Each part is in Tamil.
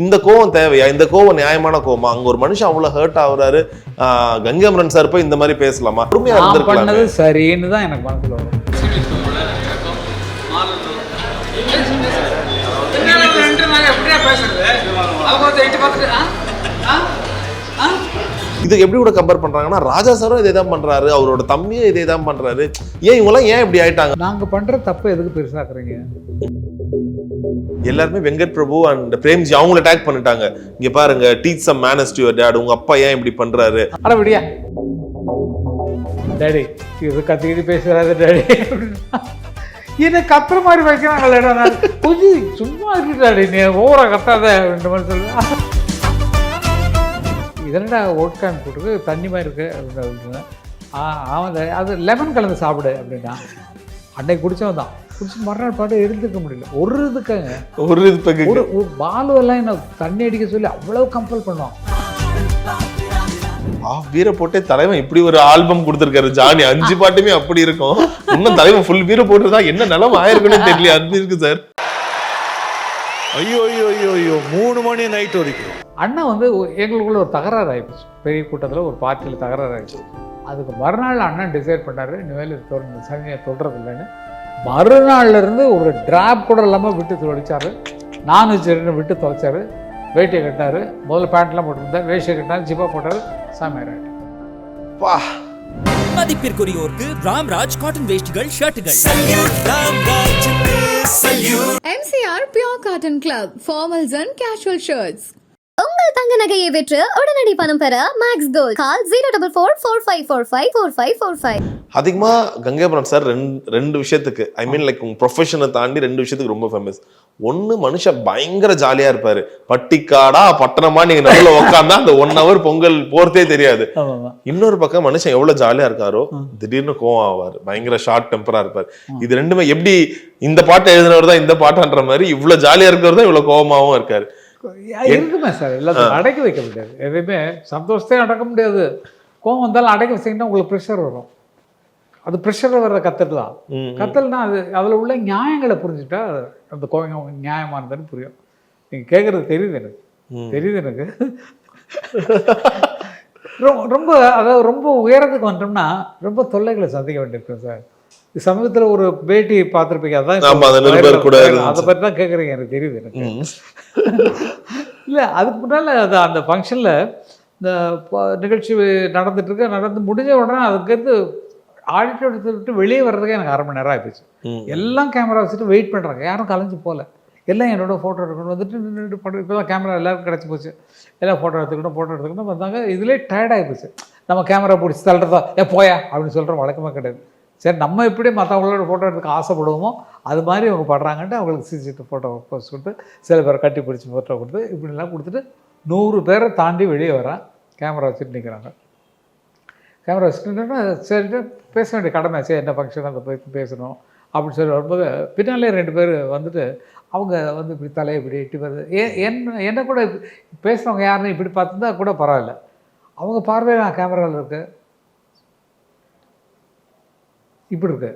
இந்த கோவம் தேவையா? இந்த கோவம் நியாயமான கோவமா? அங்க ஒரு மனுஷன் அவ்வளவு ஹர்ட் ஆகுறாரு, கங்கை அமரன் சார் போய் இந்த மாதிரி பேசலாமா? பொறுமையா இருந்திருக்கலாம். சரின்னு தான் எனக்கு மனசுல வரும். இதுக்கு எப்படி கூட கம்பேர் பண்றாங்கன்னா, ராஜா சாரும் இதே தான் பண்றாரு, அவரோட தம்பியும் இதே தான் பண்றாரு. ஏன் இவங்கெல்லாம் ஏன் இப்படி ஆயிட்டாங்க? நாங்க பண்ற தப்பு எதுக்கு பெருசாக்குறீங்க? எல்லாருமே வெங்கட் பிரபு அண்ட் பிரேம்ஜி அவங்கள அட்டாக் பண்ணிட்டாங்க. இங்க பாருங்க, teach some manners to your dad, உங்க அப்பா ஏன் இப்படி பண்றாரு? அட விடியா டாடி, இது கத்திக்கிட்டு பேசுறாரு டாடி, என்ன கத்துற மாதிரி வைக்கிறாங்க. கொஞ்சம் சும்மா இருக்காடி, நீ ஓவரா கத்தாத ரெண்டு மாதிரி சொல்லு. இதனடா ஓட்கான் போட்டுருக்கு, தண்ணி மாதிரி இருக்கு அப்படின்னு. அவன் அது லெமன் கலந்து சாப்பிடு அப்படின்னா அன்னைக்கு குடிச்சவன் தான். குடிச்சு மறுநாள் பாட்டு எடுத்துக்க முடியல. ஒரு இதுக்காங்க ஒரு பாலுவெல்லாம் என்ன தண்ணி அடிக்க சொல்லி அவ்வளவு கம்பல் பண்ணுவான். வீர போட்டே தலைவன் இப்படி ஒரு ஆல்பம் கொடுத்திருக்காரு ஜானி, 5 பாட்டுமே அப்படி இருக்கும். இன்னும் தலைவன் ஃபுல் வீர போட்டுருந்தா என்ன நிலம் ஆயிருக்குன்னு தெரியல. அது இருக்கு சார். ஐயோ ஐயோ ஐயோ ஐயோ 3 மணி நைட் வரைக்கும் அண்ணா வந்து எங்களுக்குள்ள ஒரு தகராறு ஆகிடுச்சு. பெரிய கூட்டத்தில் ஒரு பார்ட்டியில் தகராறு ஆகிடுச்சு. அதுக்கு மறுநாள் அண்ணன் டிசைட் பண்ணாரு, இனிமேல் சனியை தொடுறது இல்லைன்னு. மறுநாள்ல இருந்து ஒரு டிராப் கூட இல்லாமல் விட்டு தொலைச்சாரு. நான்வெஜ் விட்டு தொலைச்சாரு. வேட்டியை கட்டினாரு. முதல்ல பேண்ட்லாம் போட்டுருந்தார், வேஷ்டியை கட்டினாரு, ஜிப்பா போட்டாரு, சாமியார். மதிப்பிற்குரியோருக்கு ராம்ராஜ் காட்டன் வேஷ்டிகள், ஷர்ட்டுகள். MCR Pure Cotton Club, formals and casual shirts. உங்கள் தங்க நகையை விற்று உடனடி பணம் பெற மேக்ஸ் கோல்ட். கால் 04445454545. அதிகமா கங்கை அமரன் சார் ரெண்டு விஷயத்துக்கு, ஐ மீன் லைக் உங்க ப்ரொஃபஷனை தாண்டி 2 விஷயத்துக்கு ரொம்ப ஃபேமஸ். ஒன்னு, மனுஷன் பயங்கர ஜாலியா இருப்பாரு. பட்டிக்காடா பட்டணமா நீங்க நடுவுல உட்காந்தா அந்த 1 hour பொங்கல் போறதே தெரியாது. இன்னொரு பக்கம் மனுஷன் எவ்வளவு ஜாலியா இருக்காரோ திடீர்னு கோவம் ஆவாரு, பயங்கர ஷார்ட் டெம்பரா இருப்பாரு. இது ரெண்டுமே எப்படி இந்த பாட்டை எழுதினவர் தான் இந்த பாட்டுன்ற மாதிரி இவ்வளவு ஜாலியா இருக்கிறவர் தான் இவ்வளவு கோவமாவும் இருக்காரு. இருக்குமே சார், எல்லாத்தையும் அடக்கி வைக்க முடியாது. எதுவுமே சந்தோஷத்தையும் அடக்க முடியாது. கோவம் வந்தாலும் அடக்கி வச்சிங்கன்னா உங்களுக்கு ப்ரெஷர் வரும். அது ப்ரெஷர் வர்ற கத்தல் தான். கத்தல்னா அது அதில் உள்ள நியாயங்களை புரிஞ்சுட்டா அந்த கோவம் நியாயமானதுன்னு புரியும். நீங்கள் கேட்குறது தெரியுது எனக்கு. ரொம்ப அதாவது ரொம்ப உயரத்துக்கு வந்துட்டோம்னா ரொம்ப தொல்லைகளை சந்திக்க வேண்டியிருக்கோம் சார். சமீபத்தில் ஒரு பேட்டி பார்த்துருப்பீங்க, அதான் அதை பற்றி தான் கேட்குறீங்க. எனக்கு தெரியுது எனக்கு. இல்லை, அதுக்கு முன்னால் அது அந்த ஃபங்க்ஷனில் இந்த நிகழ்ச்சி நடந்து முடிஞ்ச உடனே அதுக்கடுத்து ஆடிட்டோரியத்தை விட்டு வெளியே வர்றதுக்கு எனக்கு 1/2 மணி நேரம் ஆகிப்போச்சு. எல்லாம் கேமரா வச்சுட்டு வெயிட் பண்ணுறாங்க, யாரும் கலைஞ்சு போகல. எல்லாம் என்னோட ஃபோட்டோ எடுக்கணும் வந்துட்டு நின்று படம். இப்போ தான் கேமரா எல்லாருக்கும் கிடச்சி போச்சு. எல்லாம் ஃபோட்டோ எடுத்துக்கணும் வந்தாங்க. இதிலே டயர்டாகி போச்சு. நம்ம கேமரா பிடிச்சி தள்ளுறதா போயா அப்படின்னு சொல்கிற வழக்கமாக கிடையாது. சரி, நம்ம எப்படி மற்றவங்களோட ஃபோட்டோ எடுக்க ஆசைப்படுவோமோ அது மாதிரி அவங்க படுறாங்கன்ட்டு அவங்களுக்கு சிசிட்டு ஃபோட்டோ போஸ்ட் கொடுத்து சில பேரை கட்டி பிடிச்சி ஃபோட்டோ கொடுத்து இப்படிலாம் கொடுத்துட்டு 100 பேரை தாண்டி வெளியே வரேன். கேமரா வச்சுட்டு நிற்கிறாங்க. கேமரா வச்சுட்டு சரிட்டு பேச வேண்டிய கடமை, சரி என்ன ஃபங்க்ஷன் அதை போய் பேசணும் அப்படின்னு சொல்லி வரும்போது பின்னாலே 2 பேர் வந்துட்டு அவங்க வந்து இப்படி தலையை இப்படி எட்டி வருது. என்ன கூட பேசுகிறவங்க யாருன்னு இப்படி பார்த்துருந்தா கூட பரவாயில்ல. அவங்க பார்வையில் நான் கேமராவில் இருக்கு இப்படி இருக்கு.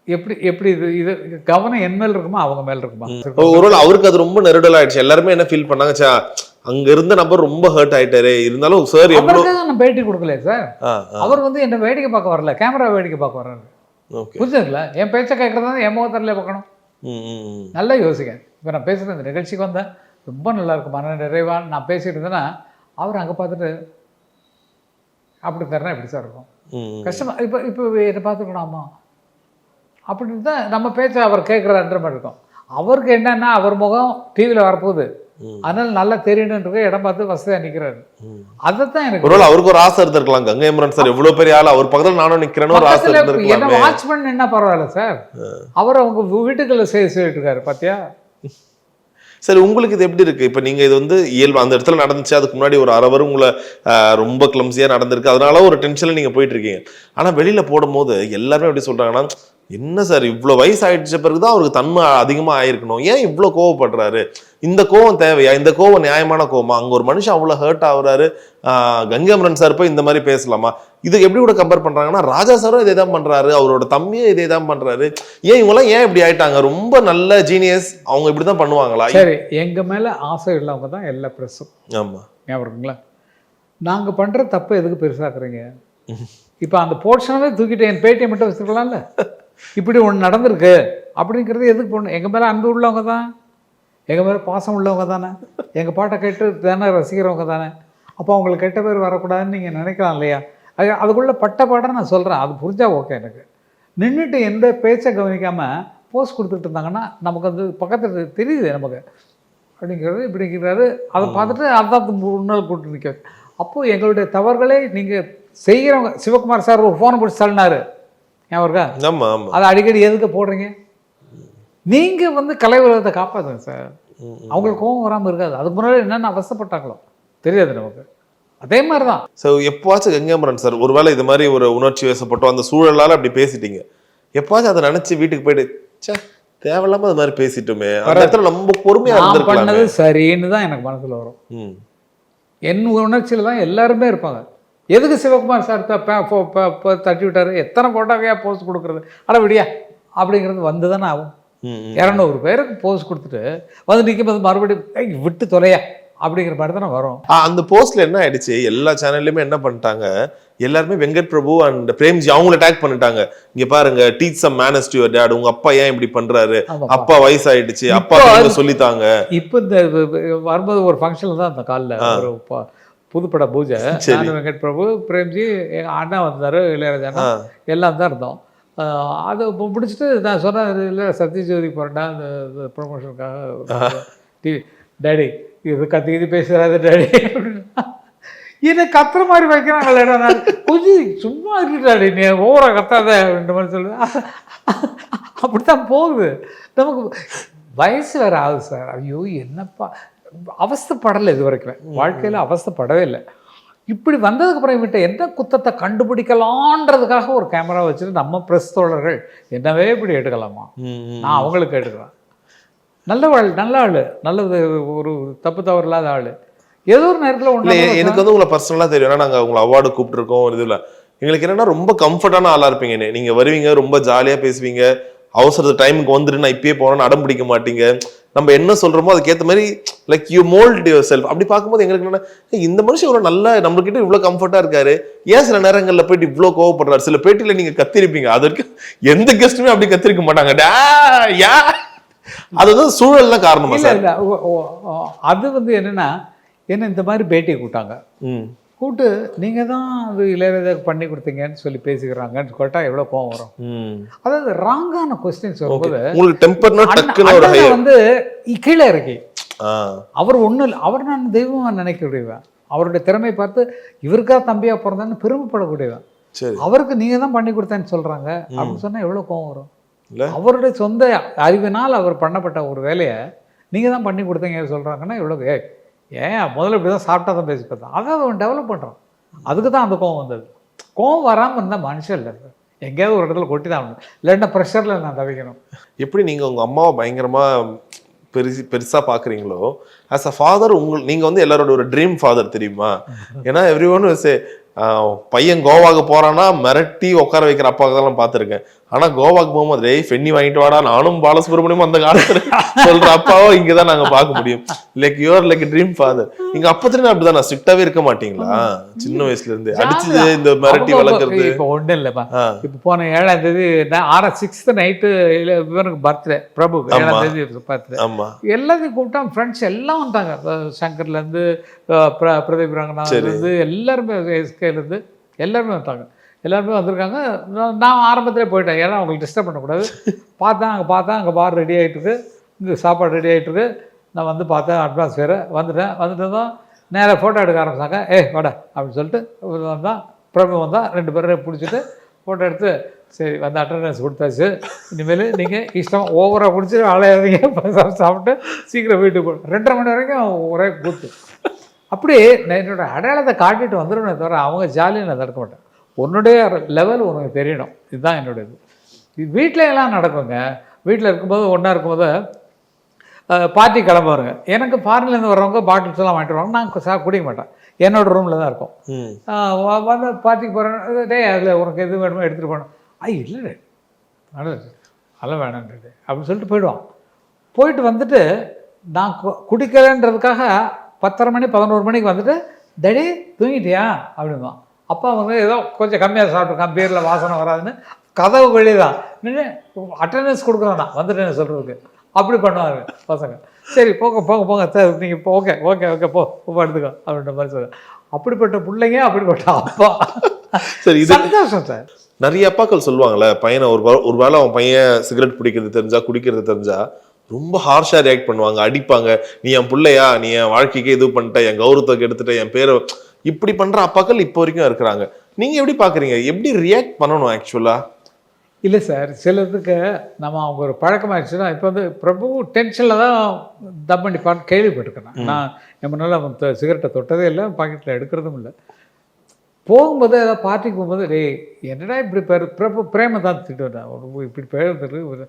எப்படி இது கவனம் என் மேல் இருக்குமா அவங்க மேல இருக்குமா? ஒருவேளை அவருக்கு அது ரொம்ப நெருடல் ஆயிடுச்சு. எல்லாருமே என்ன ஃபீல் பண்ணாங்க, அங்க இருந்த நபர் ரொம்ப ஹர்ட் ஆயிட்டாரு. இருந்தாலும் சார் எவ்வளவு நான் பேட்டி கொடுக்கல சார். அவர் வந்து என்ன வேடிக்கை பார்க்க வரல, கேமரா வேடிக்கை பார்க்க வர்றாரு. புரிஞ்சுங்களா? என் பேச்சை கேட்கறதா என் முகத்திலே பார்க்கணும். நல்லா யோசிக்க. இப்போ நான் பேசுகிறேன், இந்த நிகழ்ச்சிக்கு வந்தேன், ரொம்ப நல்லா இருக்கும், மன நிறைவான நான் பேசிட்டு இருந்தேன்னா அவர் அங்கே பார்த்துட்டு அப்படி தரேன்னா எப்படி சார் இருக்கும்? கஷ்டமா இப்போ என்னை பார்த்துக்கணுமா அப்படின்னு தான் நம்ம பேச்ச அவர் கேட்குறாருன்ற மாதிரி இருக்கும். அவருக்கு என்னன்னா அவர் முகம் டிவியில் வரப்போகுது, அதனால நல்லா தெரியணுன்ற இடம் பார்த்து வசதியாக நிற்கிறாரு. அதைத்தான் எனக்கு அவருக்கு ஒரு ஆசை இருந்திருக்கலாம். கங்கை அமரன் சார் எவ்வளவு பெரிய ஆள், அவர் பக்கத்தில் நானும் நிற்கிறேன்னு ஒரு ஆசை இருந்திருக்கலாம். என்ன வாட்ச் பண்ண என்ன பரவாயில்ல சார், அவர் அவங்க வீட்டுக்குள்ள செய்துட்டு இருக்காரு பார்த்தியா. சரி, உங்களுக்கு இது எப்படி இருக்கு? இப்ப நீங்க இது வந்து இயல்பு அந்த இடத்துல நடந்துச்சு, அதுக்கு முன்னாடி ஒரு 1/2 hour உங்களை ரொம்ப கிளம்சியா நடந்திருக்கு, அதனால ஒரு டென்ஷன்ல நீங்க போயிட்டு இருக்கீங்க. ஆனா வெளியில போடும் போது எல்லாருமே எப்படி சொல்றாங்கன்னா, என்ன சார் இவ்வளவு வயசு ஆயிடுச்ச பிறகுதான் அவருக்கு தன்மை அதிகமா ஆயிருக்கணும், ஏன் இவ்வளவு கோவப்படுறாரு, இந்த கோவம் தேவையா, இந்த கோவம் நியாயமான கோவமா, அங்க ஒரு மனுஷன் அவ்வளவு ஹர்ட் ஆகுறாரு, கங்காமரன் சார் போய் இந்த மாதிரி பேசலாமா? இது எப்படி கூட கம்பேர் பண்றாங்கன்னா ராஜா சாரும் இதே தான் பண்றாரு, அவரோட தம்பியும் இதே தான் பண்றாரு, ஏன் இவங்கெல்லாம் ஏன் இப்படி ஆயிட்டாங்க, ரொம்ப நல்ல ஜீனியஸ், அவங்க இப்படிதான் பண்ணுவாங்களா? சரி, எங்க மேல ஆசை உள்ளவங்க தான் எல்லா பிரஸும். ஆமா, ஞாபகம் இருக்குங்களா? நாங்க பண்ற தப்பு எதுக்கு பெருசாக்குறீங்க? இப்ப அந்த போர்ஷனவே தூக்கிட்டு என் பேட்டியை மட்டும் வச்சிருக்கலாம்ல. இப்படி ஒன்று நடந்திருக்கு அப்படிங்கிறது எதுக்கு போடணும்? எங்கள் மேலே அன்பு உள்ளவங்க தான், எங்கள் மேலே பாசம் உள்ளவங்க தானே, எங்கள் பாட்டை கேட்டு தானே ரசிக்கிறவங்க தானே. அப்போ அவங்களுக்கு கெட்ட பேர் வரக்கூடாதுன்னு நீங்கள் நினைக்கலாம் இல்லையா? அதுக்குள்ளே பட்ட பாடம் நான் சொல்கிறேன், அது புரிஞ்சா ஓகே. எனக்கு நின்றுட்டு எந்த பேச்சை கவனிக்காமல் போஸ்ட் கொடுத்துட்டு இருந்தாங்கன்னா நமக்கு வந்து பக்கத்தில் தெரியுது நமக்கு அப்படிங்கிறது இப்படிங்கிறாரு. அதை பார்த்துட்டு அதான் முன்னாள் கூட்டு நிற்க. அப்போது எங்களுடைய தவறுகளே நீங்கள் செய்கிறவங்க. சிவகுமார் சார் ஒரு ஃபோனை பிடிச்சி தள்ளினாரு, ஞாபகம்? அதை அடிக்கடி எதுக்கு போடுறீங்க? நீங்க வந்து கலை உலகத்தை காப்பாத்துங்க சார். அவங்களுக்கு கோபம் வராமல் இருக்காது. அதுக்கு முன்னாடி என்னென்ன அவசப்பட்டாங்களோ தெரியாது நமக்கு. அதே மாதிரிதான். ஸோ எப்பவாச்சும் கங்காமரன் சார் ஒருவேளை இது மாதிரி ஒரு உணர்ச்சி வசப்பட்டோம், அந்த சூழலால அப்படி பேசிட்டீங்க, எப்பவாச்சும் அதை நினைச்சு வீட்டுக்கு போயிட்டு தேவையில்லாம அது மாதிரி பேசிட்டோமே, அந்த இடத்துல நம்ம பொறுமையா பண்ணது சரின்னு தான் எனக்கு மனசுல வரும். என் உணர்ச்சியில தான் எல்லாருமே இருப்பாங்க. எதுக்கு சிவகுமார் சார் தட்டி விட்டாரு, எத்தனை போட்டாவையா போஸ்ட் கொடுக்குறது, அட விடியா அப்படிங்கிறது வந்து தானே ஆகும். 200 பேருக்கு போஸ்ட் கொடுத்துட்டு வந்து நிற்கும் போது மறுபடியும் விட்டு தொலையா அப்படிங்கிற மாதிரி தானே வரும். அந்த போஸ்ட்ல என்ன ஆயிடுச்சு, எல்லா சேனல்லையுமே என்ன பண்ணிட்டாங்க, எல்லாருமே வெங்கட் பிரபு அண்ட் பிரேம்ஜி அவங்கள டேக் பண்ணிட்டாங்க. இங்க பாருங்க, teach some manners to your dad, உங்க அப்பா ஏன் இப்படி பண்றாரு, அப்பா வயசாயிடுச்சு, அப்பா சொல்லித்தாங்க. இப்போ இந்த வரும்போது ஒரு ஃபங்க்ஷன்ல தான் அந்த காலில் ஒரு புதுப்பட பூஜை, வெங்கட் பிரபு, பிரேம்ஜி, எங்கள் அண்ணா வந்தார், இளையராஜா அண்ணா, எல்லாம் தான் இருந்தோம். அதை பிடிச்சிட்டு நான் சொன்னேன், இல்லை சத்யஜோதி போகிறேன்டா இந்த ப்ரொமோஷனுக்காக டிவி, டேடி இது கத்திக்கிது பேசுகிறாரு டேடி அப்படின்னா, இதை கத்துற மாதிரி வைக்கிறாங்களேடா, நான் கொஞ்சம் சும்மா இருக்கிட்டாடி நீ ஓவரா கத்தாத அப்படின்ற மாதிரி சொல்லுவேன். அப்படித்தான் போகுது நமக்கு. வயசு வேறு ஆகுது சார். ஐயோ என்னப்பா அவஸ்தைப்படலை, இது வரைக்கும் வாழ்க்கையில் அவஸ்தைப்படவே இல்லை. இப்படி வந்ததுக்கப்புறம் விட்ட எந்த குத்தத்தை கண்டுபிடிக்கலான்றதுக்காக ஒரு கேமரா வச்சுட்டு நம்ம ப்ரெஸ் தோழர்கள் என்னவே இப்படி எடுக்கலாமா, நான் அவங்களுக்கு எடுக்கிறேன். நல்ல ஆள், நல்லது, ஒரு தப்பு தவறு இல்லாத ஆள். ஏதோ ஒரு நேரத்தில் ஒன்று எனக்கு வந்து உங்களை பர்சனலாக தெரியும், ஏன்னா நாங்கள் உங்களை அவார்டு கூப்பிட்டுருக்கோம். ஒரு இதில் எங்களுக்கு என்னன்னா ரொம்ப கம்ஃபர்டான ஆளாக இருப்பீங்க. நீங்கள் வருவீங்க, ரொம்ப ஜாலியாக பேசுவீங்க, அவசர டைமுக்கு வந்துட்டு நான் இப்பயே போனோன்னு அடம் பிடிக்க மாட்டீங்க. நம்ம என்ன சொல்றோமோ அதுக்கேற்ற மாதிரி like you mould yourself. அப்படி பார்க்கும்போது எங்களுக்கு என்னன்னா, இந்த மனுஷன் இவ்வளோ நல்லா நம்மகிட்ட இவ்வளோ கம்ஃபர்ட்டா இருக்காரு, ஏன் சில நேரங்களில் போயிட்டு இவ்வளோ கோவப்படுறாரு. சில பேட்டியில நீங்க கத்திருப்பீங்க, அதற்கு எந்த கெஸ்ட்டுமே அப்படி கத்திருக்க மாட்டாங்க. அதுதான் சூழல் தான் காரணமா சார்? அது வந்து என்னன்னா, என்ன இந்த மாதிரி பேட்டியை கூட்டாங்க, கூட்டு நீங்க தான் அது இளையராஜாக்கு பண்ணி கொடுத்தீங்கன்னு சொல்லி பேசிக்கிறாங்கன்னு கேட்டா எவ்வளவு கோவம் வரும். அதாவது ராங்கான கொஸ்டின்ஸ் வரும்போது வந்து கீழே இறக்கி அவர் ஒண்ணு இல்லை, அவர் நான் தெய்வமா நினைக்கக்கூடியவன், அவருடைய திறமை பார்த்து இவருக்கா தம்பியா பிறந்தான்னு பெருமைப்படக்கூடியவன். அவருக்கு நீங்க தான் பண்ணி கொடுத்தேன்னு சொல்றாங்க அப்படின்னு சொன்னா எவ்வளவு கோவம் வரும். அவருடைய சொந்த அறிவினால் அவர் பண்ணப்பட்ட ஒரு வேலையை நீங்க தான் பண்ணி கொடுத்தீங்க சொல்றாங்கன்னா எவ்வளவு ஏன் முதல்ல இப்படி தான் சாப்பிட்டா தான் பேசி பார்த்தா, அதை அவன் டெவலப் பண்ணுறான். அதுக்கு தான் அந்த கோவம் வந்தது. கோவம் வராமல் இருந்தால் மனுஷன் இல்லை சார், எங்கேயாவது ஒரு இடத்துல கொட்டி தான் ஆகணும், இல்லைன்னா ப்ரெஷரில் நான் தவிக்கணும். எப்படி நீங்கள் உங்கள் அம்மாவை பயங்கரமாக பெருசாக பார்க்குறீங்களோ, ஆஸ் அ ஃபாதர் நீங்கள் வந்து எல்லாரோட ஒரு ட்ரீம் ஃபாதர் தெரியுமா? ஏன்னா எவ்ரி ஒன் பையன் கோவாக்கு போறான்னா மிரட்டி உட்கார வைக்கிற அப்பாக்கெல்லாம் பார்த்துருக்கேன். ஆனா கோவாக்கு போகும்போது ஃபென்னி வாங்கிட்டு வாடா, நானும் பாலசுப்ரமணியம் அந்த காலத்துல சொல்ற அப்பாவோ இங்கதான் நாங்க பார்க்க முடியும். Like your like dream father. நீங்க அப்பத்துல அப்படிதான் ஸ்ட்ரிக்டாவே இருக்க மாட்டீங்களா? சின்ன வயசுல இருந்து அடிச்சது இந்த மிரட்டி வளர்க்கறது இப்போ ஒன்றும் இல்லைப்பா. இப்போ போன 7ஆம் தேதி 6th நைட்டு இவனுக்கு பர்த்டே, பிரபு 7ஆம் தேதி பர்த்டே. எல்லாத்தையும் கூப்பிட்டா ஃப்ரெண்ட்ஸ் எல்லாம் வந்தாங்க, சங்கர்ல இருந்து பிரதீப் ரங்கநாதன்ல இருந்து எல்லாருமே, எஸ்கேலேருந்து எல்லாருமே வந்தாங்க. எல்லாருமே வந்திருக்காங்க. நான் ஆரம்பத்திலே போயிட்டேன், ஏன்னா அவங்களுக்கு டிஸ்டர்ப் பண்ணக்கூடாது. பார்த்தேன் அங்கே பார் ரெடி ஆகிட்டுருக்கு, இங்கே சாப்பாடு ரெடி ஆகிட்டுருக்கு. நான் வந்து பார்த்தேன் அட்மாஸ்பியரை, வந்துட்டு தான் நேராக ஃபோட்டோ எடுக்க ஆரம்பிச்சாங்க. வாடா அப்படின்னு சொல்லிட்டு வந்தான், பிரபு வந்தான், 2 பேரும் பிடிச்சிட்டு ஃபோட்டோ எடுத்து சரி வந்து அட்டண்டன்ஸ் கொடுத்தாச்சு, இனிமேல் நீங்கள் இஷ்டம் ஓவராக பிடிச்சிட்டு அலையாதீங்க, சாப்பிட்டு சீக்கிரம் வீட்டுக்கு போகணும். 2:30 மணி வரைக்கும் ஒரே கூத்து. அப்படி நான் என்னோடய அடையாளத்தை காட்டிட்டு வந்துடுவேன் தவிர அவங்க ஜாலியாக நான் தடுக்க மாட்டேன். உன்னுடைய லெவல் உனக்கு தெரியணும், இதுதான் என்னோட இது. வீட்டில எல்லாம் நடக்குங்க. வீட்டில் இருக்கும்போது ஒன்றா இருக்கும்போது பார்ட்டி கிளம்புவாருங்க. எனக்கு ஃபாரின்லேருந்து வர்றவங்க பாட்டில்ஸ் எல்லாம் வாங்கிட்டு வருவாங்க. நான் குடிக்க மாட்டேன், என்னோட ரூமில் தான் இருக்கும். வந்து பார்ட்டிக்கு போகிறேன், டே அதில் உனக்கு எது வேணுமோ எடுத்துகிட்டு போனோம். இல்லை அதெல்லாம் வேணான்றது அப்படின்னு சொல்லிட்டு போயிடுவான். போயிட்டு வந்துட்டு நான் குடிக்கிறேன்றதுக்காக 10:30 மணி 11 மணிக்கு வந்துட்டு, டேடி தூங்கிட்டியா அப்படின்வான். அப்பா வந்து ஏதோ கொஞ்சம் கம்மியாக சாப்பிட்ருக்கான், பீரில் வாசனை வராதுன்னு கதவு வெளியே தான் நின்று அட்டண்டன்ஸ் கொடுக்குறான் நான் வந்துட்டேன்னு சொல்கிறதுக்கு. அப்படி பண்ணுவாங்க பசங்க. சரி போங்க போங்க போங்க சார், நீங்கள் இப்போ ஓகே ஓகே ஓகே போ எடுத்துக்கோ அப்படின்ற மாதிரி சொல்லுவேன். அப்படிப்பட்ட பிள்ளைங்க, அப்படிப்பட்ட அப்பா. சரி, இது சந்தோஷம் சார். நிறைய அப்பாக்கள் சொல்லுவாங்கல்ல, பையனை ஒரு வேளை அவன் பையன் சிகரெட் பிடிக்கிறது தெரிஞ்சா, குடிக்கிறது தெரிஞ்சா ரொம்ப ஹார்ஷா ரியாக்ட் பண்ணுவாங்க, அடிப்பாங்க. நீ என் பிள்ளையா, நீ என் வாழ்க்கைக்கு இது பண்ணிட்ட, என் கௌரவத்தை கெடுத்துட்ட, என் பேரை, இப்படி பண்ற அப்பாக்கள் இப்போ வரைக்கும் இருக்கிறாங்க. நீங்க எப்படி பாக்குறீங்க? எப்படி ரியாக்ட் பண்ணணும் ஆக்சுவலா? இல்லை சார், சிலதுக்கு நம்ம அவங்க ஒரு பழக்கமாகிடுச்சுன்னா, இப்போ வந்து பிரபு டென்ஷனில் தான் தம் பண்ணி கேள்விப்பட்டிருக்கேன். நான் நம்ம நல்லா சிகரெட்டை தொட்டதே இல்லை, பாக்கெட்டில் எடுக்கிறதும் இல்லை. போகும்போது ஏதாவது பார்ட்டிக்கு போகும்போது, டேய் என்னடா இப்படி பிரபு பிரேம தான் திட்டுவேன், இப்படி பேர்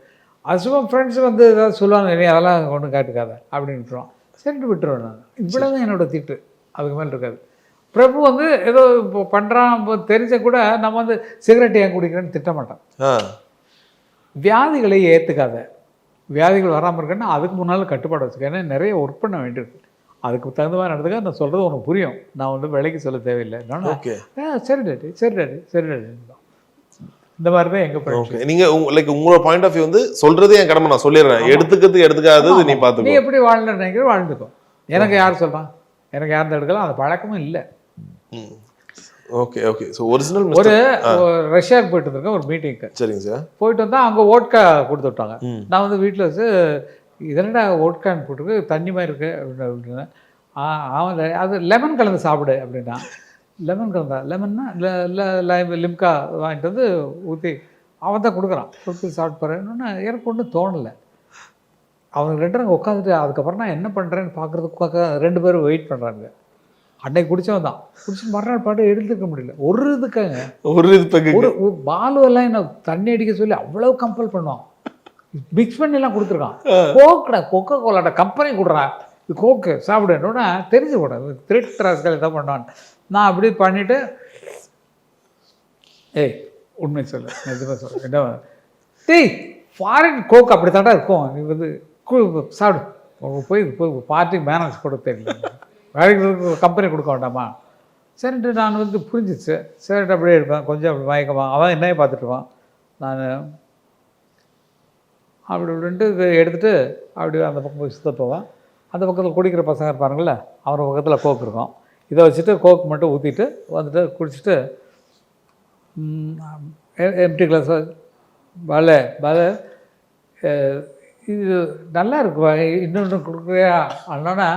அசுவம் ஃப்ரெண்ட்ஸ் வந்து ஏதாவது சொல்லுவாங்க, நீ அதெல்லாம் ஒன்றும் காட்டுக்காத அப்படின்னு விட்டுருவான். சரிட்டு விட்டுருவேன் நான். இவ்வளோதான் என்னோடய திட்டு, அதுக்கு மேலே இருக்காது. பிரபு வந்து ஏதோ இப்போ பண்ணுறான் தெரிஞ்ச கூட நம்ம வந்து சிகரெட் ஏன் குடிக்கிறேன்னு திட்ட மாட்டோம். வியாதிகளை ஏற்றுக்காத, வியாதிகள் வராமல் இருக்குன்னா அதுக்கு முன்னால் கட்டுப்பாடு வச்சுக்க. ஏன்னா நிறைய ஒர்க் பண்ண வேண்டியிருக்கு, அதுக்கு தகுந்த மாதிரி நடந்துக்க. நான் சொல்கிறது உனக்கு புரியும், நான் வந்து விலைக்கு சொல்ல தேவையில்லை. சரி டாடி சரி டாடி சரி டாடி, இந்த மாதிரி தான் எங்க போய் நீங்க லைக் உங்களோட பாயிண்ட் ஆஃப் வியூ வந்து சொல்றதே என் கடமை, நான் சொல்லிடுறேன். எடுத்துக்காதது நீ பார்த்துக்கோ, நீ எப்படி வாழ்ந்து நினைக்கிற வாழ்ந்துக்கோ. எனக்கு யார் சொல்றான், எனக்கு யாரும் தடுக்கலாம், அந்த பழக்கமும் இல்லை. Okay okay. ஸோ ஒரிஜினல் ஒரு ரஷ்யாவுக்கு போயிட்டு இருக்கேன் ஒரு மீட்டிங்க்கு. சரிங்க சார். போயிட்டு வந்தால் அங்கே ஓட்கா கொடுத்து விட்டாங்க. நான் வந்து வீட்டில் வச்சு இதனடா ஓட்கான்னு போட்டுருக்கு, தண்ணி மாதிரி இருக்கு அப்படின்னு. அவன் அது லெமன் கலந்து சாப்பிடு அப்படின்னா. லெமன் கலந்தா, லெமன்னா லிம்கா வாங்கிட்டு வந்து ஊற்றி அவன் தான் கொடுக்குறான், கொடுத்து சாப்பிட்டு போகிறேன்னு எனக்கு ஒன்றும் தோணலை. அவங்க 2 பேரும் உட்காந்துட்டு அதுக்கப்புறம் நான் என்ன பண்ணுறேன்னு பார்க்குறதுக்கு 2 பேரும் வெயிட் பண்ணுறாங்க. அன்னைக்கு குடிச்சவன் தான், குடிச்சு மறுநாள் பாட்டு எடுத்துக்க முடியல. ஒரு இதுக்காங்க ஒரு பாலுவெல்லாம் என்ன தண்ணி அடிக்க சொல்லி அவ்வளோ கம்பல் பண்ணுவான், மிக்ஸ் பண்ணிலாம் கொடுத்துருக்கான். கோக்குடா, கொக்கோ கோலாட்ட கம்பெனி கொடுறான், இது கோக்கு சாப்பிடுன்னா தெரிஞ்சு கூட திருட்டு ராஸ்கள் எதாவது பண்ணுவான். நான் அப்படி பண்ணிவிட்டு, ஏய் உண்மை சொல்லு, எதுவுமே சொல்ல என்ன டேய் ஃபாரின் கோக் அப்படி தாண்டா இருக்கும், நீ வந்து சாப்பிடு, போய் பார்ட்டிக்கு மேனேஜ் கூட தெரியல, வேலைக்கு கம்பெனி கொடுக்க வேண்டாமா. சரின்ட்டு நான் வந்து புரிஞ்சிச்சு. சரிட்டு அப்படியே இருப்பேன், கொஞ்சம் அப்படி மயக்கமாக அவன் என்னையே பார்த்துட்டுருவான். நான் அப்படி இப்படின்ட்டு இதை எடுத்துகிட்டு அப்படியே அந்த பக்கம் போய் சுத்த போவேன். அந்த பக்கத்தில் குடிக்கிற பசங்க இருப்பாருங்கள, அவர் பக்கத்தில் கோக் இருக்கும். இதை வச்சுட்டு கோக் மட்டும் ஊற்றிட்டு வந்துட்டு குடிச்சிட்டு எம்டி கிளாஸ் பலே இது நல்லா இருக்குவா, இன்னொன்று கொடுக்குறியா அண்ணா,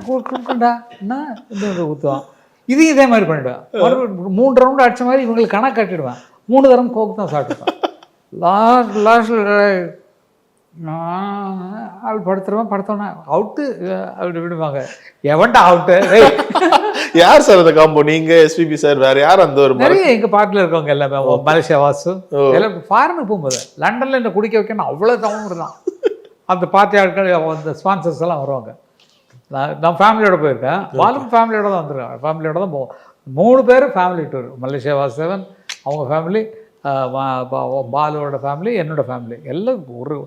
கொடுக்கண்டா என்ன இன்னொன்று ஊற்றுவான். இதையும் இதே மாதிரி பண்ணிவிடுவேன். மறுபடியும் 3 ரவுண்டு அடித்த மாதிரி இவங்களுக்கு கணக்கு கட்டிடுவேன். 3 தரம் கோக்கு தான் சாப்பிட்டுப்பேன். லாஸ்ட்டில் நான் அப்படி படுத்தோன்னே அவுட்டு அப்படி விடுவாங்க. எவன்டா அவுட்டு? யார் சார் அந்த காம்போ? நீங்க எஸ்பிபி சார், வேற யார்? அந்த ஒரு நிறைய எங்கள் பாட்டில் இருக்கவங்க எல்லாமே மலேசியா வாசு எல்லாம் ஃபாரினுக்கு போகும்போது லண்டனில் இந்த குடிக்க வைக்கணும் அவ்வளோ தவறு தான். அந்த பார்ட்டி ஆட்கள் அந்த ஸ்பான்சர்ஸ் எல்லாம் வருவாங்க. நான் ஃபேமிலியோட போயிருக்கேன், பாலும் ஃபேமிலியோட தான் வந்துருக்கேன், ஃபேமிலியோட தான் போவோம். 3 பேர் ஃபேமிலி டூர், மலேசியா வாசவன் அவங்க ஃபேமிலி, பாலுவோட ஃபேமிலி, என்னோடய ஃபேமிலி, எல்லாம் ஒரு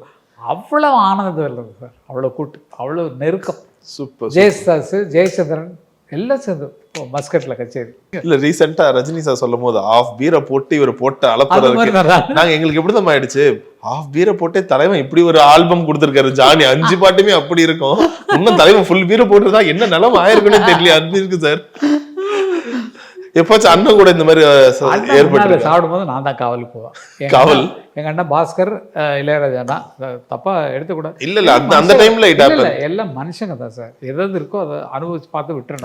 அவ்வளோ ஆனந்தம் இல்லை சார், அவ்வளோ கூட்டு, அவ்வளோ நெருக்கம். சூப்பர். ஜெயசாஸ், ஜெயச்சந்திரன் எல்லாம் சேர்ந்து மஸ்கட்டில் கச்சேரி. இல்லை ரீசெண்டாக ரஜினி சார் சொல்லும் போது ஆஃப் பீரை போட்டு இவர் போட்டு அளப்பது நாங்கள் எங்களுக்கு எப்படி தான் ஆயிடுச்சு. ஆஃப் பீரை போட்டே தலைவன் இப்படி ஒரு ஆல்பம் கொடுத்துருக்காரு ஜானி, 5 பாட்டுமே அப்படி இருக்கும். இன்னும் தலைவன் ஃபுல் பீரை போட்டுருந்தா என்ன நிலம ஆயிருக்குன்னு தெரியல. அது இருக்கு சார். எப்போச்சும் அண்ணன் கூட இந்த மாதிரி ஏற்பட்டு சாப்பிடும்போது நான் தான் காவலுக்கு போவேன். காவல் எங்க அண்ணன் பாஸ்கர், இளையராஜா தப்பா எடுத்துக்கூடாது. இல்ல அந்த டைம்ல எல்லாம் மனுஷங்க தான் சார், எதாவது இருக்கோ அதை அனுபவிச்சு பார்த்து விட்டுறேன்.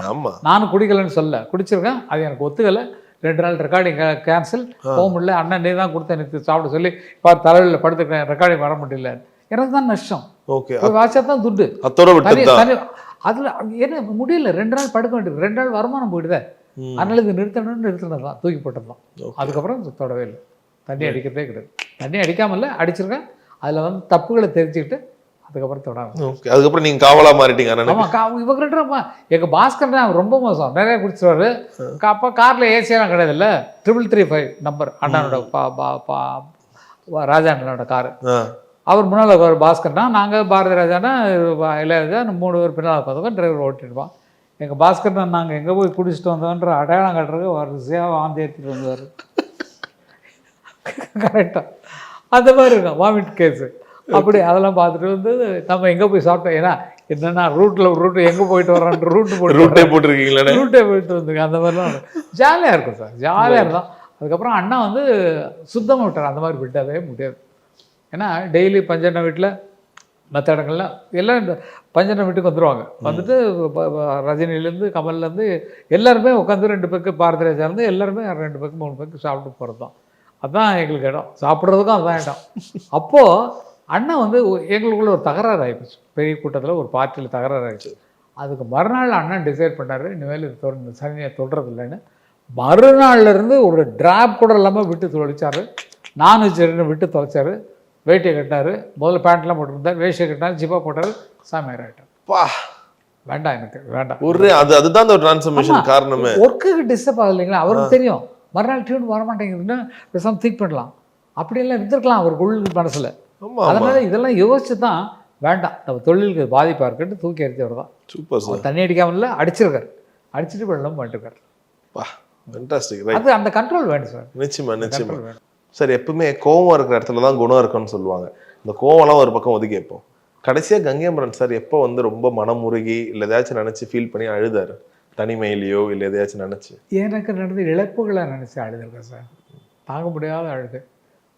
நானும் குடிக்கலன்னு சொல்ல, குடிச்சிருக்கேன், அது எனக்கு ஒத்துக்கலை. 2 நாள் ரெக்கார்டிங் கேன்சல், போக முடியல. அண்ணன் நீ தான் கொடுத்த எனக்கு சாப்பிட சொல்லி பார் தலைவலியில் படுத்துக்கிறேன், ரெக்கார்டிங் வர முடியல, எனக்கு தான் நஷ்டம். வாட்சா தான் துட்டு அதுல என்ன முடியல. 2 நாள் படுக்க வேண்டியது, 2 நாள் வருமானம் போயிடுதே. அதனால இது நிறுத்தணும்னு நிறுத்தினது தான், தூக்கி போட்டது தான். அதுக்கப்புறம் தொடவே இல்லை. தண்ணி அடிக்கிறதே கிடையாது. தண்ணி அடிக்காமல்ல அடிச்சிருக்கேன். அதில் வந்து தப்புகளை தெரிஞ்சுக்கிட்டு அதுக்கப்புறம் தொடாங்க. ஓகே, அதுக்கப்புறம் நீங்க காவலா மாறிட்டீங்க. ஆமாம், இவங்க எங்கள் பாஸ்கர் தான் ரொம்ப மோசம், நிறைய குடிச்சிருவாரு. அப்போ காரில் ஏசியெல்லாம் கிடையாது இல்லை, 335 நம்பர் அண்ணனோட ராஜா அண்ணனோட காரு. அவர் முன்னால் ஒரு பாஸ்கர்னா, நாங்கள் பாரதி ராஜானா இளையராஜா 3 பேர் பின்னால் உட்காந்துக்கோ, டிரைவர் ஓட்டிடுவான். எங்கள் பாஸ்கர்னா நாங்கள் எங்கே போய் குடிச்சிட்டு வந்தோன்ற அடையாளம் காட்டுறதுக்கு வரிசையாக வாந்தி ஏற்றிட்டு வந்தார். கரெக்டாக அந்த மாதிரி இருக்கும் வாமிட் கேஸு. அப்படி அதெல்லாம் பார்த்துட்டு வந்து நம்ம எங்கே போய் சாப்பிட்டோம். ஏன்னா என்னென்னா ரூட்டு எங்கே போயிட்டு வரோன்ற ரூட்டே போட்டுருக்கீங்களா, ரூட்டே போயிட்டு வந்துருக்கேன். அந்த மாதிரிலாம் ஜாலியாக இருக்கும் சார், ஜாலியாக இருந்தோம். அதுக்கப்புறம் அண்ணா வந்து சுத்தமாக விட்டார், அந்த மாதிரி விட்டதே முடியாது. ஏன்னா டெய்லி பஞ்சண்ண வீட்டில் மற்ற இடங்கள்ல எல்லாம் இந்த பஞ்சண்ண வீட்டுக்கு வந்துடுவாங்க. வந்துட்டு ரஜினிலேருந்து கமல்லேருந்து எல்லாருமே உட்காந்து 2 பேருக்கு பாரதி ராஜா இருந்து எல்லாருமே 2 பேருக்கு 3 பேருக்கு சாப்பிட்டு போகிறது தான். அதுதான் எங்களுக்கு இடம், சாப்பிட்றதுக்கும் அதுதான் இடம். அப்போது அண்ணா வந்து எங்களுக்குள்ள ஒரு தகராறு ஆகிப்போச்சு. பெரிய கூட்டத்தில் ஒரு பார்ட்டியில் தகராறு ஆகிடுச்சு. அதுக்கு மறுநாள் அண்ணன் டிசைட் பண்ணார், இனிமேல் இது சனியை தொடுறது இல்லைன்னு. மறுநாள்லேருந்து ஒரு டிராப் கூட இல்லாமல் விட்டு தொலைச்சார். நான்வெஜ் விட்டு தொலைச்சார். வேட்டியை கட்டினார், முதல்ல பேண்ட்லாம் போட்டுருந்தார், வேஷ்டியை கட்டினார், ஜிப்பா போட்டார், சாமியார் ஆகிட்டார். வேண்டாம், எனக்கு வேண்டாம். அதுதான் ஒரு டிரான்ஸ்ஃபர்மேஷன் காரணமே. ஒர்க்குக்கு டிஸ்டர்ப் ஆகுது இல்லைங்களா, அவருக்கு தெரியும் மறுநாள் டியூன் வர மாட்டேங்குதுன்னு பேசாமல் திங்க் பண்ணலாம். அப்படியெல்லாம் இருந்திருக்கலாம் அவர் உள் மனசில். அதனால இதெல்லாம் யோசிச்சு தான் வேண்டாம், நம்ம தொழிலுக்கு பாதிப்பாக இருக்குன்னு தூக்கி எறிச்சவர் தான். Super sir. தண்ணி அடிக்காமல் அடிச்சிருக்காரு, அடிச்சுட்டு வெள்ளம் பண்ணிருக்காரு. அது அந்த கண்ட்ரோல் வேணும் சார். நிச்சயமா வேணும் சார். எப்பவுமே கோவம் இருக்கிற இடத்துல தான் குணம் இருக்குன்னு சொல்லுவாங்க. இந்த கோவம்லாம் ஒரு பக்கம் ஒதுக்கி வைப்போம். கடைசியா கங்கையமரன் சார் எப்போ வந்து ரொம்ப மனமுருகி இல்லை எதாச்சும் நினைச்சு ஃபீல் பண்ணி அழுதாரு, தனிமையிலையோ இல்லை எதையாச்சும் நினைச்சு? எனக்கு நடந்த இழப்புகளை நினைச்சு அழுதுருக்கேன் சார். தாங்க முடியாத அழுது.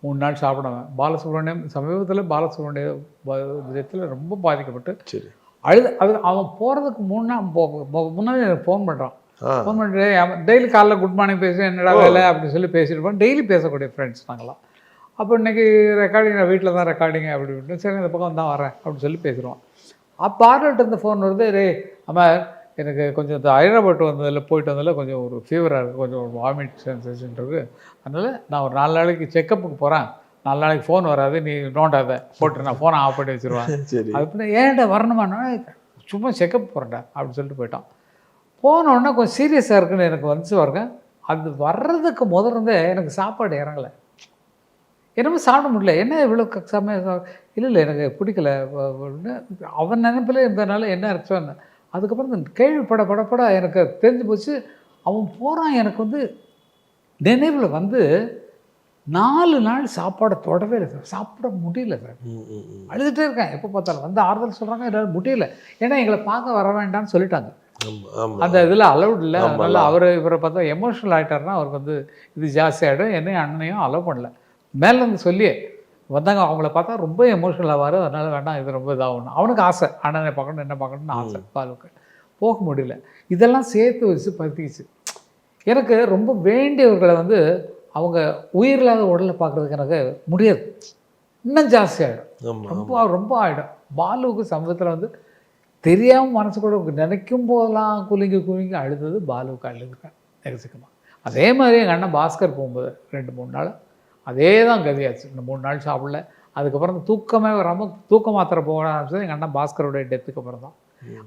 3 நாள் சாப்பிடுவேன். பாலசுப்ரமணியம் சமீபத்தில் பாலசுப்ரமணியத்தில் ரொம்ப பாதிக்கப்பட்டு சரி அழுது. அது அவன் போகிறதுக்கு முன்னாடி எனக்கு ஃபோன் பண்ணுறான். ஃபோன் பண்ணிட்டு டெய்லி காலைல குட் மார்னிங் பேசி என்னடா வேலை அப்படின்னு சொல்லி பேசியிருப்போம். டெய்லி பேசக்கூடிய ஃப்ரெண்ட்ஸ் நாங்களாம். அப்போ இன்றைக்கி ரெக்கார்டிங், நான் வீட்டில் தான் ரெக்கார்டிங் அப்படின்னு சரி இந்த பக்கம் தான் வரேன் அப்படின்னு சொல்லி பேசிடுவோம். அப்போ ஆர்டர்கிட்ட இந்த ஃபோன் வருது, நம்ம எனக்கு கொஞ்சம் இந்த ஹைதராபாத் போயிட்டு வந்ததில் கொஞ்சம் ஒரு ஃபீவராக இருக்குது, கொஞ்சம் ஒரு வாமிட் சென்சேஷன் இருக்குது, அதனால் நான் ஒரு 4 நாளைக்கு செக்கப்புக்கு போகிறேன், 4 நாளைக்கு ஃபோன் வராது, நீ நோண்டாத போட்டு நான் ஃபோனை ஆஃப் பண்ணி வச்சுருவேன். அப்படி ஏன்டா வரணுமானா சும்மா செக்கப் போகிறேன்டா அப்படின்னு சொல்லிட்டு போயிட்டான். போனோடனே கொஞ்சம் சீரியஸாக இருக்குன்னு எனக்கு வந்துச்சு பாருங்க. அது வர்றதுக்கு முதல்ல எனக்கு சாப்பாடு இறங்கலை, என்னமோ சாப்பிட முடியல. என்ன இவ்வளோ சமயம் இல்லை எனக்கு பிடிக்கல அப்படின்னு அவன் நினைப்பில் இருந்ததுனால என்ன இருக்குன்னு. அதுக்கப்புறம் இந்த கேள்விப்பட எனக்கு தெரிஞ்சு போச்சு. அவன் போகிறான், எனக்கு வந்து நினைவில் வந்து 4 நாள் சாப்பாடை தொடவே இல்லை சார், சாப்பிட முடியல சார். அழுதுகிட்டே இருக்கேன், எப்போ பார்த்தாலும் வந்து ஆறுதல் சொல்கிறாங்க, என்னால் முடியல. ஏன்னா எங்களை பார்க்க வர வேண்டாம்னு சொல்லிட்டாங்க, அந்த இதில் அலௌட் இல்லை. அதனால் இவரை பார்த்தா எமோஷனல் ஆகிட்டாருன்னா அவருக்கு வந்து இது ஜாஸ்தி ஆகிடும். என்னையும் அண்ணனையும் அலோவ் பண்ணல. மேலேருந்து சொல்லியே வந்தாங்க, அவங்கள பார்த்தா ரொம்ப எமோஷனல் ஆவார், அதனால் வேண்டாம் இது ரொம்ப இதாகணும். அவனுக்கு ஆசை, அண்ணனை பார்க்கணும் என்ன பார்க்கணும்னு ஆசை. பாலுக்கு போக முடியல. இதெல்லாம் சேர்த்து வச்சு பற்றிச்சு. எனக்கு ரொம்ப வேண்டியவர்களை வந்து அவங்க உயிரில்லாத உடலை பார்க்குறதுக்கு எனக்கு முடியாது, இன்னும் ஜாஸ்தி ஆகிடும், ரொம்ப ஆகிடும். பாலுவுக்கு சமூகத்தில் வந்து தெரியாமல் மனசுக்கூட நினைக்கும் போதெல்லாம் குலுங்கி அழுதது பாலுவுக்கு அழுதுருக்கேன் எக்கச்சக்கமாக. அதே மாதிரி எங்கள் அண்ணன் பாஸ்கர் போகும்போது 2-3 நாள் அதே தான் கதியாச்சு. இந்த 3 நாள் சாப்பிடல. அதுக்கப்புறம் தூக்கமே வராமல் தூக்க மாத்திரை போக ஆரம்பிச்சது எங்கள் அண்ணன் பாஸ்கருடைய டெத்துக்கு அப்புறம் தான்.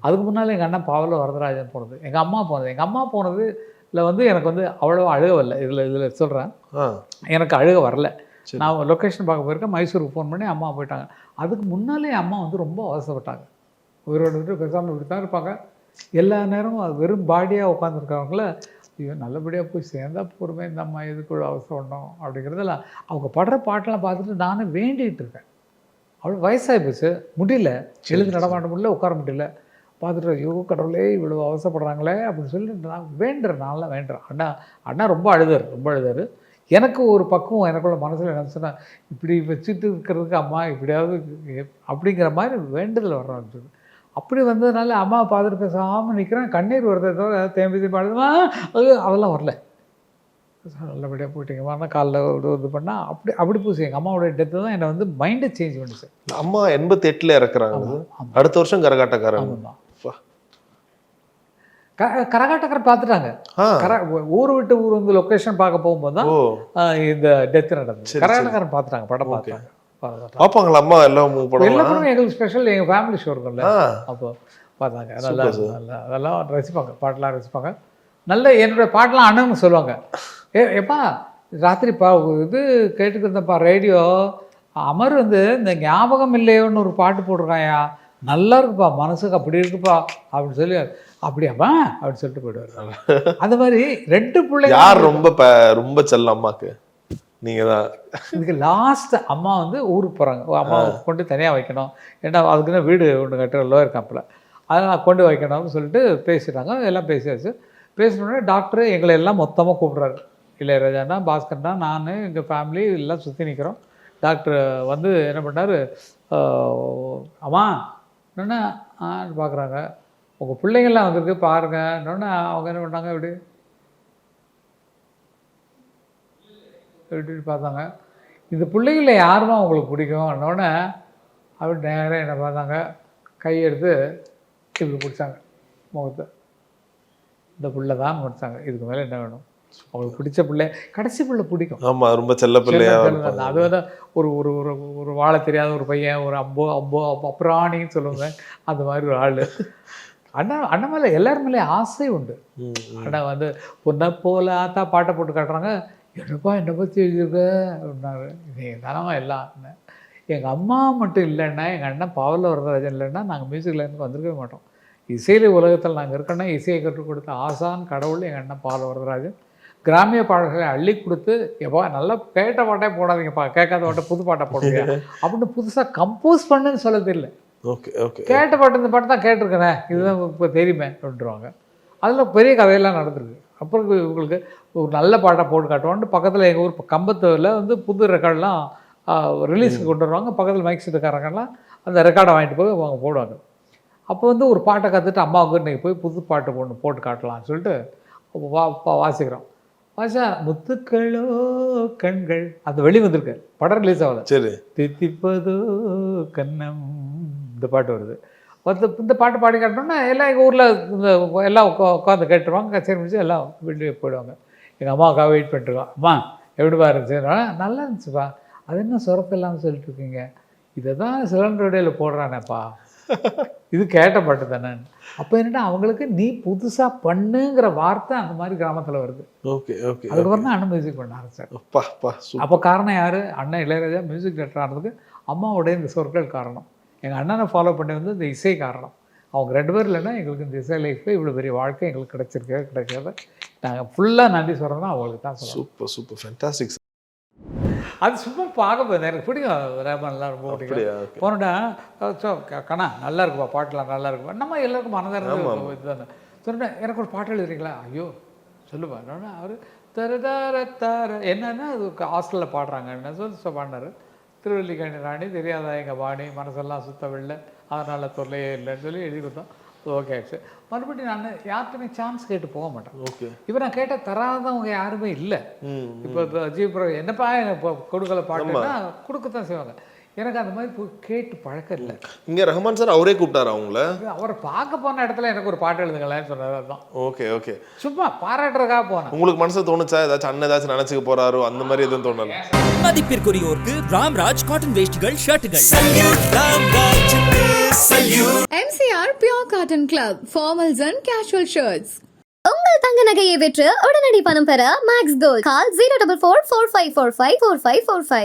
அதுக்கு முன்னால் எங்கள் அண்ணன் பாவல வரதராஜன் போனது, எங்கள் அம்மா போனது. எங்கள் அம்மா போனதுல வந்து எனக்கு வந்து அவ்வளோ அழுக வரல. இதில் சொல்கிறேன், எனக்கு அழுக வரல. நான் லொக்கேஷன் பார்க்க போயிருக்கேன், மைசூருக்கு ஃபோன் பண்ணி அம்மா போயிட்டாங்க. அதுக்கு முன்னாலே அம்மா வந்து ரொம்ப அவசரப்பட்டாங்க. உயிரோடு விட்டு பேசாமல் இப்படி தான் இருப்பாங்க. எல்லா நேரமும் அது வெறும் பாடியாக உட்காந்துருக்கவங்கள ஐயோ நல்லபடியாக போய் சேர்ந்தா பொறுமை, இந்த அம்மா எதுக்குள்ள அவசரம் அப்படிங்கிறதெல்லாம் அவங்க படுற பாட்டெல்லாம் பார்த்துட்டு நானே வேண்டிகிட்டு இருக்கேன். அவ்வளோ வயசாகி போச்சு, முடியல, எழுந்து நடமாட்ட முடியல, உட்கார முடியல. பார்த்துட்டு ஐயோ கடவுளே இவ்வளோ அவசரப்படுறாங்களே அப்படின்னு சொல்லி நான் வேண்டுறேன். நான்லாம் வேண்டுறேன். அண்ணா ரொம்ப அழுதார். எனக்கு ஒரு பக்குவம் எனக்குள்ள மனசில் என்ன சொன்னால், இப்படி வச்சுட்டு இருக்கிறதுக்கு அம்மா இப்படியாவது அப்படிங்கிற மாதிரி வேண்டுதல் வர ஆரம்பிச்சது. அப்படி வந்ததுனால அம்மாவை பார்த்துட்டு பேசாமல் நிற்கிறேன். கண்ணீர் வருதை தவிர தேம்பி பாடுதுமா அதெல்லாம் வரல. நல்லபடியாக போயிட்டீங்கம்மா, ஆனால் காலைல இது பண்ணால் அப்படி பூசி எங்கள் அம்மாவோட டெத்து தான் என்னை வந்து மைண்டை சேஞ்ச் பண்ணிச்சு. அம்மா 88 இறக்குறாங்க, அடுத்த வருஷம் கரகாட்டக்காரங்க. கரகாட்டக்காரர் பார்த்துட்டாங்க. ஊர் விட்டு ஊர் வந்து லொக்கேஷன் பார்க்க போகும்போது தான் இந்த டெத் நடந்தது. கரகாட்டக்காரன் பார்த்துட்டாங்க, படம் பார்த்தாங்க. பாப்பாங்களா அம்மா எல்லாம் எல்லாரும் எங்களுக்கு ஸ்பெஷல், எங்கள் ஃபேமிலி ஷோ இருக்கும்ல, அப்போ பார்த்தாங்க. நல்லா அதெல்லாம் ரசிப்பாங்க, பாட்டெலாம் ரசிப்பாங்க. நல்ல என்னுடைய பாட்டெலாம் அண்ணன்னு சொல்லுவாங்க. எப்பா ராத்திரி இது கேட்டுக்கிட்டு இருந்தப்பா ரேடியோ, அமர் வந்து இந்த ஞாபகம் இல்லையோன்னு ஒரு பாட்டு போட்டிருக்காயா, நல்லா இருக்குப்பா, மனசுக்கு அப்படி இருக்குப்பா அப்படின்னு சொல்லி, அப்படியாப்பா அப்படின்னு சொல்லிட்டு போயிடுவார். அந்த மாதிரி 2 பிள்ளைங்க. யார் ரொம்ப செல்ல அம்மாக்கு? நீங்க தான். இதுக்கு லாஸ்ட் அம்மா வந்து ஊருக்கு போகிறாங்க. அம்மா கொண்டு தனியாக வைக்கணும், ஏன்னா அதுக்குன்னு வீடு ஒன்று கட்டுற லோயர் கேம்பில், அதனால் கொண்டு வைக்கணும்னு சொல்லிட்டு பேசிட்டாங்க. எல்லாம் பேசியாச்சு. பேசினோடனே டாக்டர் எங்களை எல்லாம் மொத்தமாக கூப்பிட்றாரு. இளையராஜாண்ணா, பாஸ்கர்னா, நான், எங்கள் ஃபேமிலி எல்லாம் சுற்றி நிற்கிறோம். டாக்டர் வந்து என்ன பண்ணார், அம்மா என்னென்னா பார்க்குறாங்க, உங்கள் பிள்ளைங்கள்லாம் வந்திருக்கு பாருங்க. இன்னொன்று அவங்க என்ன பண்ணாங்க, இப்படி பார்த்தாங்க. இந்த பிள்ளைகளில் யாருமா உங்களுக்கு பிடிக்கும் இன்னொன்னே அப்படி நேராக என்ன பார்த்தாங்க, கையெடுத்து இப்படி பிடிச்சாங்க முகத்தை. இந்த பிள்ளை தான் முடிச்சாங்க, இதுக்கு மேலே என்ன வேணும், அவங்களுக்கு பிடிச்ச பிள்ளை, கடைசி பிள்ளை பிடிக்கும். ஆமாம், ரொம்ப செல்ல பிள்ளையா. அது வந்து ஒரு ஒரு ஒரு ஒரு வாழ தெரியாத ஒரு பையன், ஒரு அம்போ அப்புறாணின்னு சொல்லுவாங்க, அந்த மாதிரி ஒரு ஆள். அண்ணன் மேலே எல்லாரும் மேலே ஆசை உண்டு. அண்ணன் வந்து பொண்ணை போல ஆத்தா பாட்டை போட்டு காட்டுறாங்க. என்னப்பா என்னை பற்றி எழுதியிருக்க அப்படின்னாரு. நீங்கள் தானம்மா எல்லாம். எங்கள் அம்மா மட்டும் இல்லைன்னா, எங்கள் அண்ணன் பாவல வரதராஜன் இல்லைன்னா நாங்கள் மியூசிக் லைனுக்கு வந்திருக்கவே மாட்டோம். இசையில உலகத்தில் நாங்கள் இருக்கோன்னா இசையை கற்றுக் கொடுத்த ஆசான் கடவுள் எங்கள் அண்ணன் பாவல வரதராஜன். கிராமிய பாடல்களை அள்ளி கொடுத்து, எப்பா நல்லா கேட்ட பாட்டே போடாதீங்கப்பா, கேட்காத பாட்டை புது பாட்டை போடுங்க அப்படின்னு புதுசாக கம்போஸ் பண்ணுன்னு சொல்ல தெரியல. கேட்ட பாட்டு இந்த பாட்டு தான் கேட்டிருக்கேன், இதுதான் இப்போ தெரியுமே அப்படின்ட்டுருவாங்க. அதில் பெரிய கதையெல்லாம் நடந்திருக்கு. அப்புறம் இவங்களுக்கு ஒரு நல்ல பாட்டை போட்டு காட்டுவான்ட்டு பக்கத்தில் எங்கள் ஊர் கம்பத்தில் வந்து புது ரெக்கார்டெலாம் ரிலீஸுக்கு கொண்டு வருவாங்க. பக்கத்தில் மைக் செட்டுக்காரங்கெல்லாம் அந்த ரெக்கார்டை வாங்கிட்டு போய் அவங்க போடுவாங்க. அப்போ வந்து ஒரு பாட்டை கற்றுட்டு அம்மாவுக்கு இன்றைக்கி போய் புது பாட்டு ஒன்று போட்டு காட்டலாம்னு சொல்லிட்டு வாசிக்கிறோம். வாசா முத்துக்களோ கண்கள், அந்த வெளி வந்திருக்கு, படம் ரிலீஸ் ஆகல. சரி, தித்திப்பதோ கண்ணம், இந்த பாட்டு வருது. இந்த பாட்டு பாடி காட்டணும்னா எல்லாம் எங்கள் ஊரில் இந்த எல்லாம் உட்காந்து கேட்டுருவாங்க. கச்சேரி முடிச்சு எல்லாம் வீட்டுக்கு போயிடுவாங்க. எங்கள் அம்மாவுக்காக வெயிட் பண்ணிட்டுருக்கோம். அம்மா எப்படிப்பா இருந்துச்சு? நல்லா இருந்துச்சுப்பா. அது என்ன சுரக்கெல்லாம் சொல்லிட்டு இருக்கீங்க? இதை தான் சிலிண்டர் இடையில் போடுறானேப்பா, இது கேட்ட பாட்டு தானே. அப்போ என்னடா அவங்களுக்கு நீ புதுசாக பண்ணுங்கிற வார்த்தை அந்த மாதிரி கிராமத்தில் வருது. அதுக்கப்புறம் தான் அண்ணன் மியூசிக் பண்ண ஆரம்பிச்சார். அப்போ காரணம் யார்? அண்ணன் இளையராஜா மியூசிக் டைரக்டர் ஆனதுக்கு அம்மாவுடைய இந்த சொற்கள் காரணம். எங்கள் அண்ணனை ஃபாலோ பண்ணி வந்து இந்த இசை காரணம். அவங்க 2 பேர் இல்லைன்னா எங்களுக்கு இந்த இசை லைஃப்பில் இவ்வளோ பெரிய வாழ்க்கை எங்களுக்கு கிடைக்காது. நாங்கள் ஃபுல்லாக நன்றி சொல்கிறோம்னா அவங்களுக்கு தான் சொல்லுவோம். Super fantastic. அது சும்மா பார்க்க போகுது, எனக்கு பிடிக்கும். ரேமான்லாம் ரொம்ப பிடிக்கும். போனோன்னா கண்ணா நல்லா இருக்குப்பா, பாட்டெலாம் நல்லா இருக்குப்பா, நம்ம எல்லாருக்கும் மனதார இதுதானே சொன்னேன். எனக்கு ஒரு பாட்டு எழுதுறீங்களா? ஐயோ சொல்லுப்பா. அவர் தர என்னன்னா அது ஹாஸ்டலில் பாடுறாங்கன்னு சொல்லி பாடினார். திருவல்லிக்கணி ராணி தெரியாதா எங்கள் வாணி, மனசெல்லாம் சுத்தவில்லை, அதனால் தொல்லையே இல்லைன்னு சொல்லி எழுதி கொடுத்தோம். ஓகே ஆச்சு. மறுபடியும் நான் யாருக்குமே சான்ஸ் கேட்டு போக மாட்டேன். இப்போ நான் கேட்ட தராதவங்க யாருமே இல்லை. இப்போ ஜீப்ரோ என்னப்பா இப்போ கொடுக்கல பாட்டுன்னா கொடுக்கத்தான் செய்வாங்க. எனக்கு அந்த மாதிரி கேட்டு பழக்கம் இல்லை. இங்கே ரஹ்மான் சார் அவரே கூப்பிட்டாரு அவங்கள. அவரை பார்க்க போன இடத்துல எனக்கு ஒரு பாட்டு எழுதுங்களேன்னு சொன்னது தான். ஓகே சும்மா பாராட்டுறதுக்காக போனேன். உங்களுக்கு மனசு தோணுச்சா ஏதாச்சும் அண்ணன் ஏதாச்சும் நினைச்சுக்க போறாரோ அந்த மாதிரி எதுவும் தோணல? மதிப்பிற்குரியோருக்கு ராம்ராஜ் காட்டன் வேஷ்டிகள் ஷர்ட்டுகள். MCR Pure Cotton Club formals and casual shirts. உங்கள் தங்க நகையை விற்று உடனடி பணம் பெற மேக்ஸ் கோல்ட். கால் 04445454545.